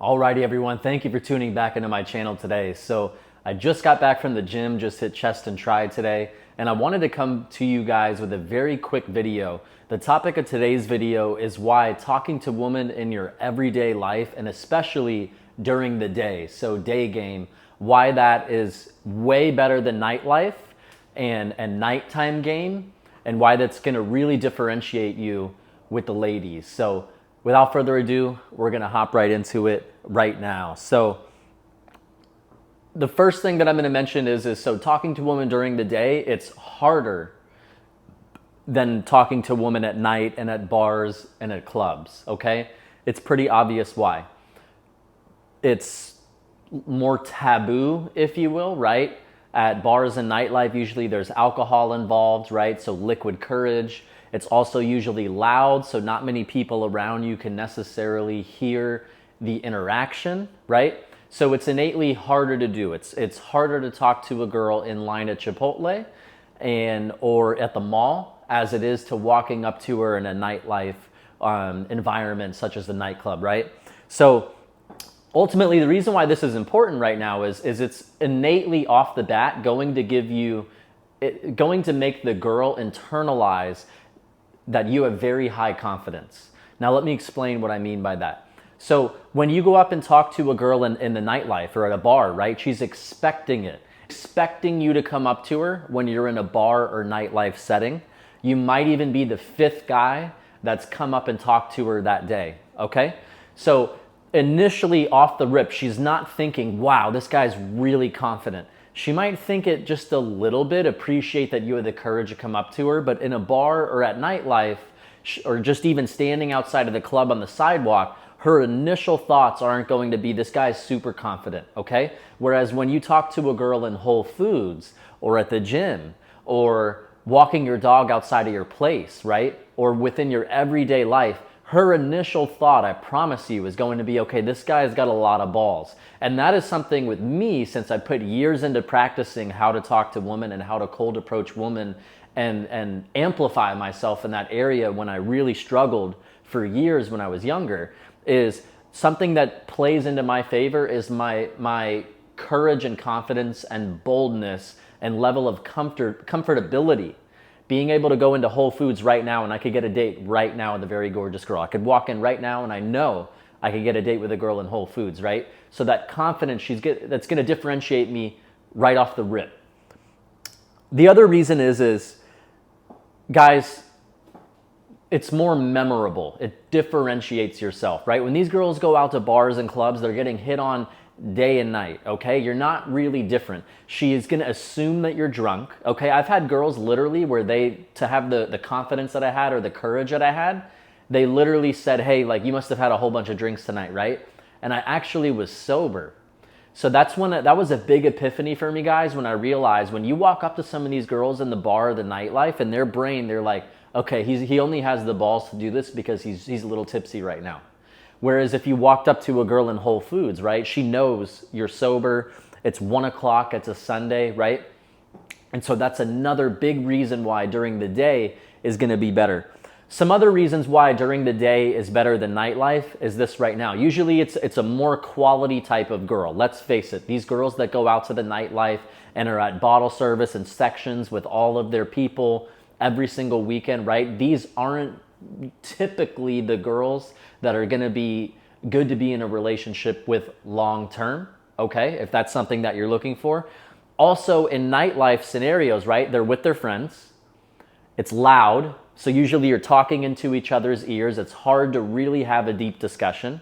Alrighty everyone, thank you for tuning back into my channel today. So I just got back from the gym, just hit chest and tri today, and I wanted to come to you guys with a very quick video. The topic of today's video is why talking to women in your everyday life, and especially during the day, so day game, why that is way better than nightlife and nighttime game, and why that's gonna really differentiate you with the ladies. So without further ado, we're gonna hop right into it right now. So the first thing that I'm gonna mention is so talking to women during the day, it's harder than talking to women at night and at bars and at clubs, okay? It's pretty obvious why. It's more taboo, if you will, right? At bars and nightlife, usually there's alcohol involved, right? So liquid courage. It's also usually loud, so not many people around you can necessarily hear the interaction, right? So it's innately harder to do. It's harder to talk to a girl in line at Chipotle or at the mall as it is to walking up to her in a nightlife environment such as the nightclub, right? So ultimately, the reason why this is important right now is it's innately off the bat going to make the girl internalize that you have very high confidence. Now let me explain what I mean by that. So when you go up and talk to a girl in the nightlife or at a bar, right? She's expecting it, expecting you to come up to her when you're in a bar or nightlife setting. You might even be the fifth guy that's come up and talked to her that day, okay? So initially off the rip, she's not thinking, wow, this guy's really confident. She might think it just a little bit, appreciate that you had the courage to come up to her, but in a bar or at nightlife, or just even standing outside of the club on the sidewalk, her initial thoughts aren't going to be, this guy's super confident, okay? Whereas when you talk to a girl in Whole Foods or at the gym or walking your dog outside of your place, right? Or within your everyday life, her initial thought, I promise you, is going to be, okay, this guy's got a lot of balls. And that is something with me, since I put years into practicing how to talk to women and how to cold approach women and amplify myself in that area when I really struggled for years when I was younger, is something that plays into my favor is my courage and confidence and boldness and level of comfortability. Being able to go into Whole Foods right now and I could get a date right now with a very gorgeous girl. I could walk in right now and I know I could get a date with a girl in Whole Foods, right? So that confidence that's gonna differentiate me right off the rip. The other reason is guys, it's more memorable. It differentiates yourself, right? When these girls go out to bars and clubs, they're getting hit on day and night, okay? You're not really different. She is gonna assume that you're drunk, okay? I've had girls literally where to have the confidence that I had or the courage that I had, they literally said, hey, like, you must have had a whole bunch of drinks tonight, right? And I actually was sober. So that was a big epiphany for me, guys, when I realized when you walk up to some of these girls in the bar or the nightlife, in their brain, they're like, okay, he only has the balls to do this because he's a little tipsy right now. Whereas if you walked up to a girl in Whole Foods, right, she knows you're sober, it's 1 o'clock, it's a Sunday, right? And so that's another big reason why during the day is gonna be better. Some other reasons why during the day is better than nightlife is this right now. Usually it's a more quality type of girl. Let's face it, these girls that go out to the nightlife and are at bottle service and sections with all of their people every single weekend, right? These aren't typically the girls that are gonna be good to be in a relationship with long term, okay? If that's something that you're looking for. Also in nightlife scenarios, right? They're with their friends. It's loud. So usually you're talking into each other's ears. It's hard to really have a deep discussion,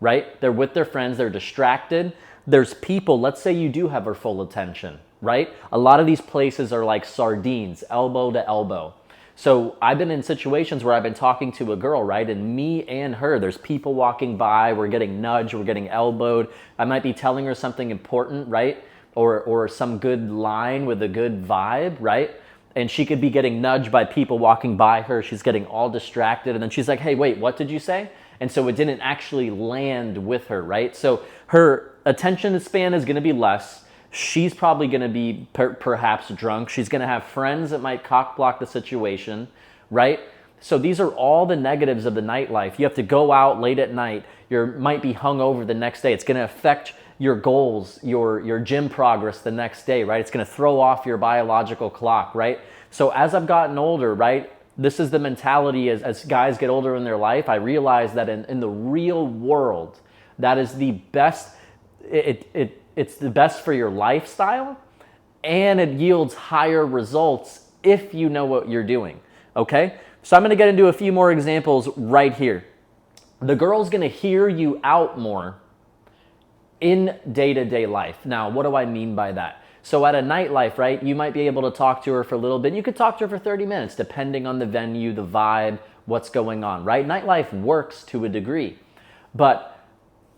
right? They're with their friends. They're distracted. There's people, let's say you do have her full attention, right? A lot of these places are like sardines, elbow to elbow. So I've been in situations where I've been talking to a girl, right? And me and her, there's people walking by, we're getting nudged, we're getting elbowed. I might be telling her something important, right? Or some good line with a good vibe, right? And she could be getting nudged by people walking by her. She's getting all distracted. And then she's like, hey, wait, what did you say? And so it didn't actually land with her, right? So her attention span is gonna be less. She's probably gonna be perhaps drunk. She's gonna have friends that might cock block the situation, right? So these are all the negatives of the nightlife. You have to go out late at night. You might be hungover the next day. It's going to affect your goals, your gym progress the next day, right? It's going to throw off your biological clock, right? So as I've gotten older, right, this is the mentality as guys get older in their life. I realize that in the real world, that is the best. It's the best for your lifestyle, and it yields higher results if you know what you're doing, okay? So I'm going to get into a few more examples right here. The girl's going to hear you out more in day-to-day life. Now, what do I mean by that? So at a nightlife, right, you might be able to talk to her for a little bit. You could talk to her for 30 minutes, depending on the venue, the vibe, what's going on, right? Nightlife works to a degree. But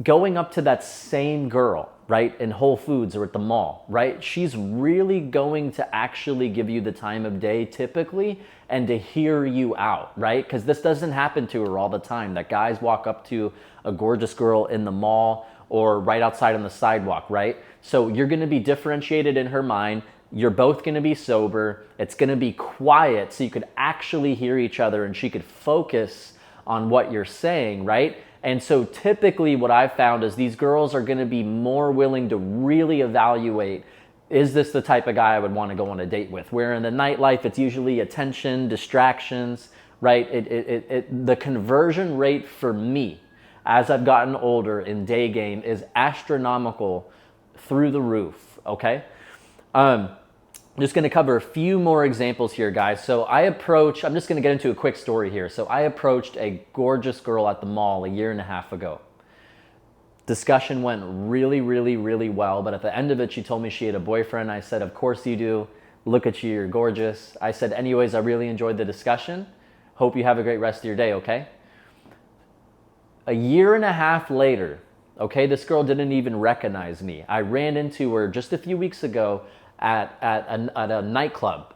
going up to that same girl, right, in Whole Foods or at the mall, right, she's really going to actually give you the time of day typically and to hear you out, right? Because this doesn't happen to her all the time, that guys walk up to a gorgeous girl in the mall or right outside on the sidewalk, right? So you're going to be differentiated in her mind. You're both going to be sober. It's going to be quiet so you could actually hear each other and she could focus on what you're saying, right? And so typically what I've found is these girls are going to be more willing to really evaluate, is this the type of guy I would want to go on a date with? Where in the nightlife, it's usually attention, distractions, right? The conversion rate for me, as I've gotten older in day game, is astronomical, through the roof, okay? I'm just going to cover a few more examples here, guys. So I'm just going to get into a quick story here. So I approached a gorgeous girl at the mall a year and a half ago. Discussion went really, really, really well. But at the end of it, she told me she had a boyfriend. I said, of course you do. Look at you, you're gorgeous. I said, anyways, I really enjoyed the discussion. Hope you have a great rest of your day, okay? A year and a half later, okay, this girl didn't even recognize me. I ran into her just a few weeks ago at a nightclub.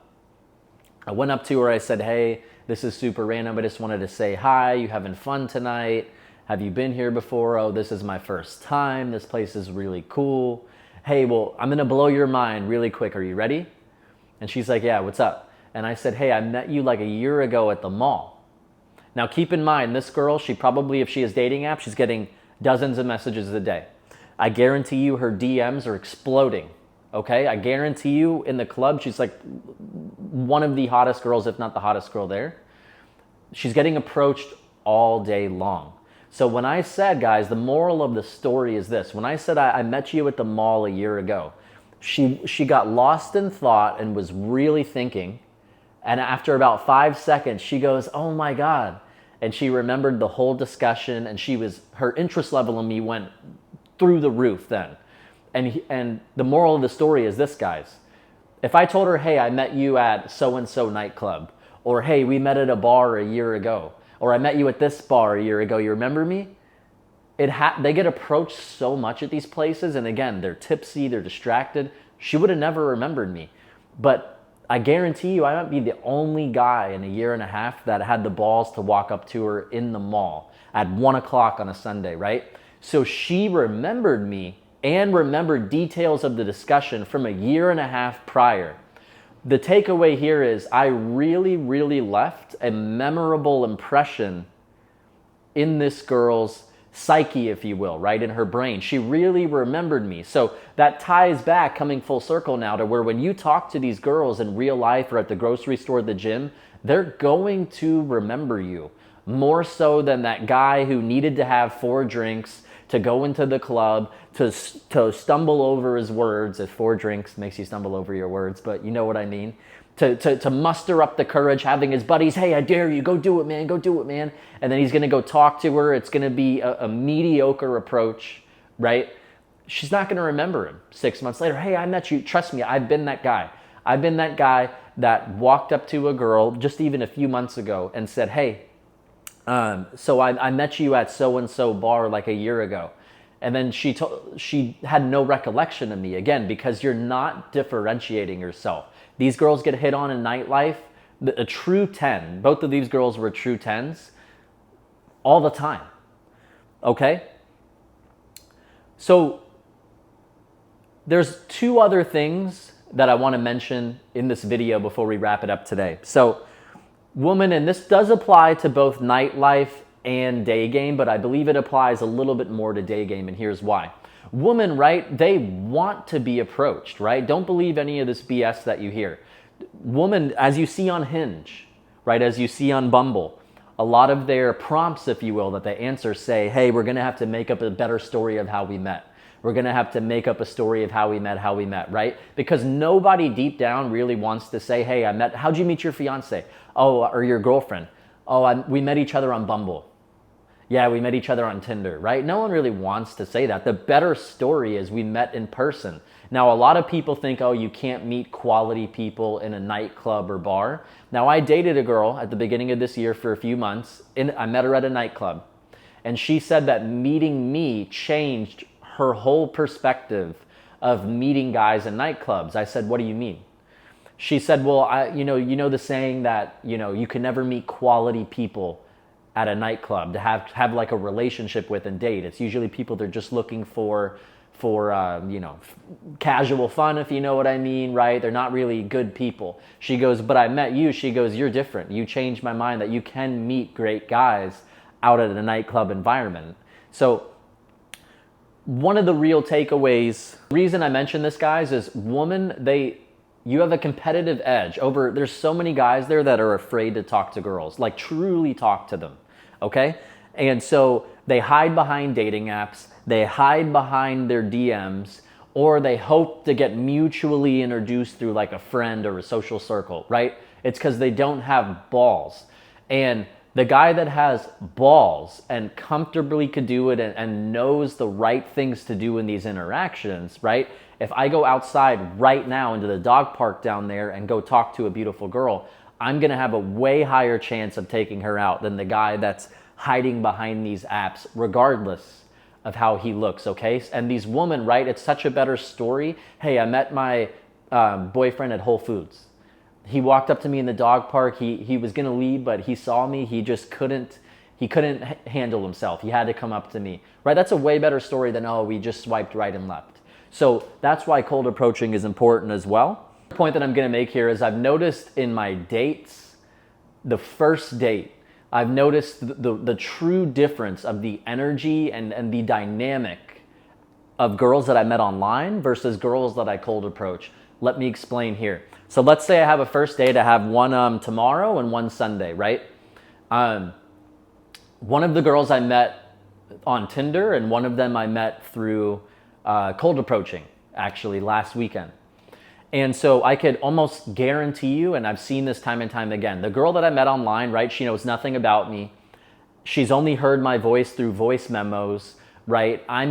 I went up to her, I said, hey, this is super random, I just wanted to say hi, you having fun tonight? Have you been here before? Oh, this is my first time, this place is really cool. Hey, well, I'm gonna blow your mind really quick, are you ready? And she's like, yeah, what's up? And I said, hey, I met you like a year ago at the mall. Now keep in mind, this girl, she probably, if she has dating apps, she's getting dozens of messages a day. I guarantee you her DMs are exploding. Okay, I guarantee you in the club, she's like one of the hottest girls, if not the hottest girl there. She's getting approached all day long. So when I said, guys, the moral of the story is this. When I said I met you at the mall a year ago, she got lost in thought and was really thinking. And after about 5 seconds, she goes, oh my God. And she remembered the whole discussion and her interest level in me went through the roof then. And the moral of the story is this, guys. If I told her, hey, I met you at so-and-so nightclub, or hey, we met at a bar a year ago, or I met you at this bar a year ago, you remember me? They get approached so much at these places, and again, they're tipsy, they're distracted. She would have never remembered me. But I guarantee you, I might be the only guy in a year and a half that had the balls to walk up to her in the mall at 1 o'clock on a Sunday, right? So she remembered me and remembered details of the discussion from a year and a half prior. The takeaway here is I really, really left a memorable impression in this girl's psyche, if you will, right, in her brain. She really remembered me. So that ties back, coming full circle now, to where when you talk to these girls in real life or at the grocery store, the gym, they're going to remember you more so than that guy who needed to have 4 drinks to go into the club, to stumble over his words. If 4 drinks makes you stumble over your words, but you know what I mean. To muster up the courage, having his buddies, hey, I dare you, go do it, man, go do it, man. And then he's going to go talk to her. It's going to be a mediocre approach, right? She's not going to remember him 6 months later. Hey, I met you. Trust me, I've been that guy. I've been that guy that walked up to a girl just even a few months ago and said, hey, so I met you at so-and-so bar like a year ago. And then she had no recollection of me, again, because you're not differentiating yourself. These girls get hit on in nightlife. A true 10, both of these girls were true 10s all the time, okay? So there's 2 other things that I want to mention in this video before we wrap it up today. So Woman, and this does apply to both nightlife and day game, but I believe it applies a little bit more to day game, and here's why. Women, right, they want to be approached, right? Don't believe any of this BS that you hear. Woman, as you see on Hinge, right, as you see on Bumble, a lot of their prompts, if you will, that they answer say, hey, we're gonna have to make up a better story of how we met. We're gonna have to make up a story of how we met, right? Because nobody deep down really wants to say, hey, how'd you meet your fiance? Oh, or your girlfriend? Oh, we met each other on Bumble. Yeah, we met each other on Tinder, right? No one really wants to say that. The better story is we met in person. Now, a lot of people think, oh, you can't meet quality people in a nightclub or bar. Now, I dated a girl at the beginning of this year for a few months. I met her at a nightclub. And she said that meeting me changed her whole perspective of meeting guys in nightclubs. I said, what do you mean? She said, well, you know the saying that, you can never meet quality people at a nightclub to have like a relationship with and date. It's usually people they're just looking for casual fun, if you know what I mean, right? They're not really good people. She goes, but I met you. She goes, you're different. You changed my mind that you can meet great guys out at a nightclub environment. So one of the real takeaways, reason I mention this, guys, is you have a competitive edge over, there's so many guys there that are afraid to talk to girls, like truly talk to them, okay? And so they hide behind dating apps, they hide behind their DMs, or they hope to get mutually introduced through like a friend or a social circle, right? It's because they don't have balls. And the guy that has balls and comfortably could do it and knows the right things to do in these interactions, right? If I go outside right now into the dog park down there and go talk to a beautiful girl, I'm gonna have a way higher chance of taking her out than the guy that's hiding behind these apps, regardless of how he looks, okay? And these women, right, it's such a better story. Hey, I met my boyfriend at Whole Foods. He walked up to me in the dog park. He was gonna leave, but he saw me. He just couldn't handle himself. He had to come up to me, right? That's a way better story than, oh, we just swiped right and left. So that's why cold approaching is important as well. The point that I'm gonna make here is I've noticed in my dates, the first date, I've noticed the true difference of the energy and the dynamic of girls that I met online versus girls that I cold approach. Let me explain here. So let's say I have a first date. I have one tomorrow and one Sunday, right? One of the girls I met on Tinder and one of them I met through cold approaching, actually, last weekend. And so I could almost guarantee you, and I've seen this time and time again, the girl that I met online, right, she knows nothing about me. She's only heard my voice through voice memos, right? I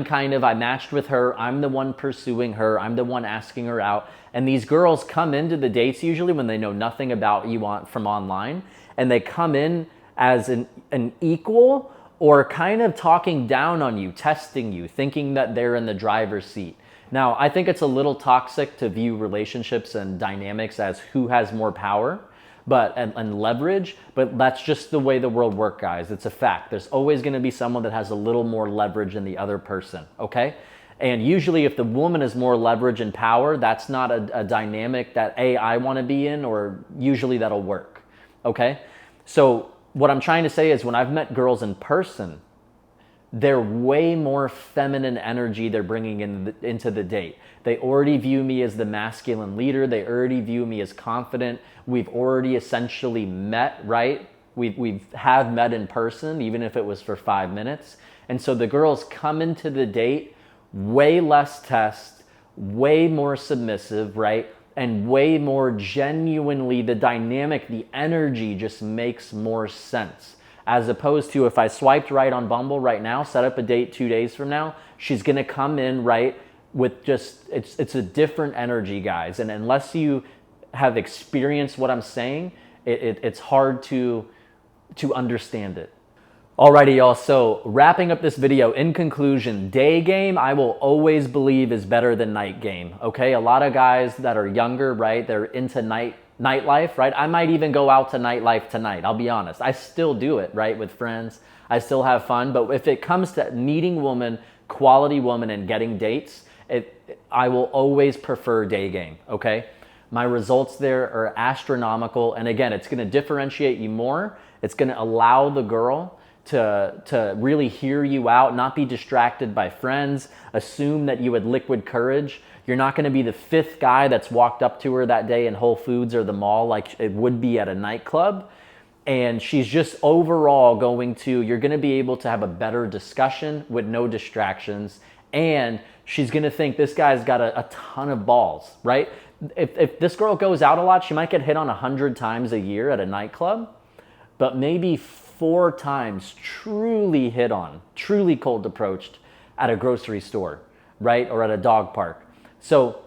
matched with her. I'm the one pursuing her. I'm the one asking her out. And these girls come into the dates usually when they know nothing about you from online, and they come in as an equal or kind of talking down on you, testing you, thinking that they're in the driver's seat. Now, I think it's a little toxic to view relationships and dynamics as who has more power and leverage, but that's just the way the world works, guys. It's a fact. There's always going to be someone that has a little more leverage than the other person, okay? And usually if the woman has more leverage and power, that's not a dynamic that I want to be in, or usually that'll work, okay? So what I'm trying to say is when I've met girls in person, they're way more feminine energy they're bringing into the date. They already view me as the masculine leader. They already view me as confident. We've already essentially met, right? We've met in person, even if it was for 5 minutes. And so the girls come into the date way less test, way more submissive, right? And way more genuinely, the dynamic, the energy just makes more sense. As opposed to if I swiped right on Bumble right now, set up a date 2 days from now, she's gonna come in, right, with just, it's a different energy, guys. And unless you have experienced what I'm saying, it's hard to understand it. Alrighty, y'all, so wrapping up this video, in conclusion, day game, I will always believe is better than night game, okay? A lot of guys that are younger, right, they're into nightlife, right? I might even go out to nightlife tonight, I'll be honest. I still do it, right, with friends. I still have fun, but if it comes to meeting women, quality women, and getting dates, I will always prefer day game, okay? My results there are astronomical. And again, it's going to differentiate you more. It's going to allow the girl to really hear you out, not be distracted by friends, assume that you had liquid courage. You're not going to be the fifth guy that's walked up to her that day in Whole Foods or the mall like it would be at a nightclub. And she's just overall you're going to be able to have a better discussion with no distractions. And she's going to think this guy's got a ton of balls, right? If this girl goes out a lot, she might get hit on 100 times a year at a nightclub, but maybe 4 times truly hit on, truly cold approached at a grocery store, right? Or at a dog park. So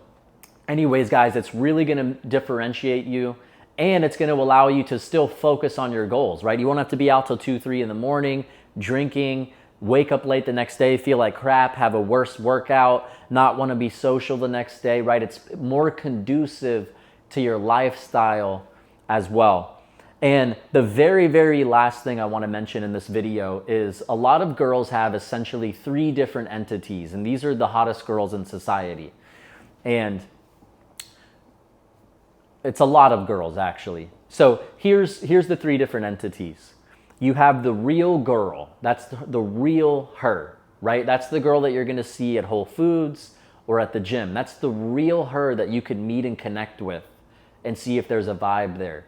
anyways, guys, it's really going to differentiate you, and it's going to allow you to still focus on your goals, right? You won't have to be out till 2, 3 in the morning, drinking, wake up late the next day, feel like crap, have a worse workout, not want to be social the next day, right? It's more conducive to your lifestyle as well. And the very, very last thing I want to mention in this video is a lot of girls have essentially 3 different entities, and these are the hottest girls in society. And it's a lot of girls, actually. So here's the 3 different entities. You have the real girl. That's the real her, right? That's the girl that you're going to see at Whole Foods or at the gym. That's the real her that you can meet and connect with and see if there's a vibe there.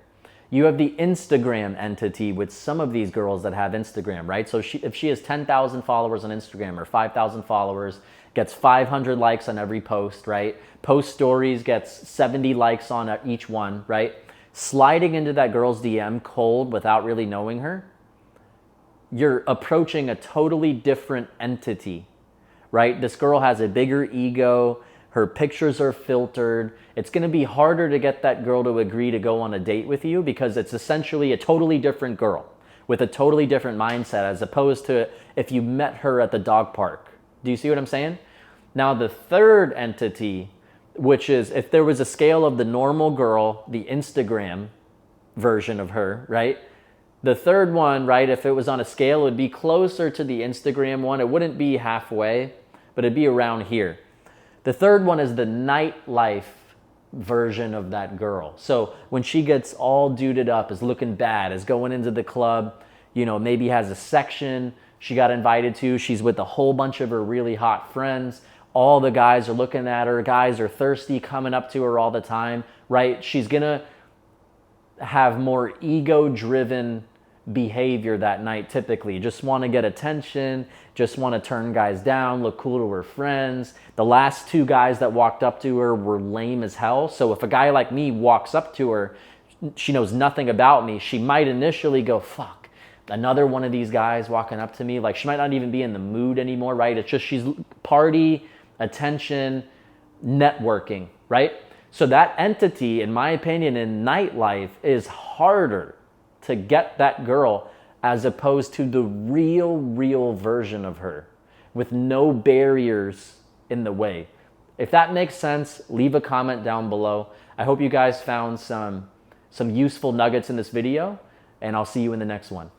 You have the Instagram entity with some of these girls that have Instagram, right? So if she has 10,000 followers on Instagram or 5,000 followers, gets 500 likes on every post, right? Post stories, gets 70 likes on each one, right? Sliding into that girl's DM cold without really knowing her, you're approaching a totally different entity, right? This girl has a bigger ego. Her pictures are filtered. It's going to be harder to get that girl to agree to go on a date with you because it's essentially a totally different girl with a totally different mindset as opposed to if you met her at the dog park. Do you see what I'm saying? Now, the third entity, which is if there was a scale of the normal girl, the Instagram version of her, right? The third one, right, if it was on a scale, it would be closer to the Instagram one. It wouldn't be halfway, but it'd be around here. The third one is the nightlife version of that girl. So when she gets all duded up, is looking bad, is going into the club, maybe has a section she got invited to, she's with a whole bunch of her really hot friends. All the guys are looking at her. Guys are thirsty, coming up to her all the time, right? She's going to have more ego-driven behavior that night typically. Just want to get attention, just want to turn guys down, look cool to her friends. The last 2 guys that walked up to her were lame as hell. So if a guy like me walks up to her, she knows nothing about me, she might initially go, fuck, another one of these guys walking up to me. Like she might not even be in the mood anymore, right? It's just she's party, attention, networking, right? So that entity, in my opinion, in nightlife is harder to get that girl as opposed to the real version of her with no barriers in the way. If that makes sense, leave a comment down below. I hope you guys found some useful nuggets in this video, and I'll see you in the next one.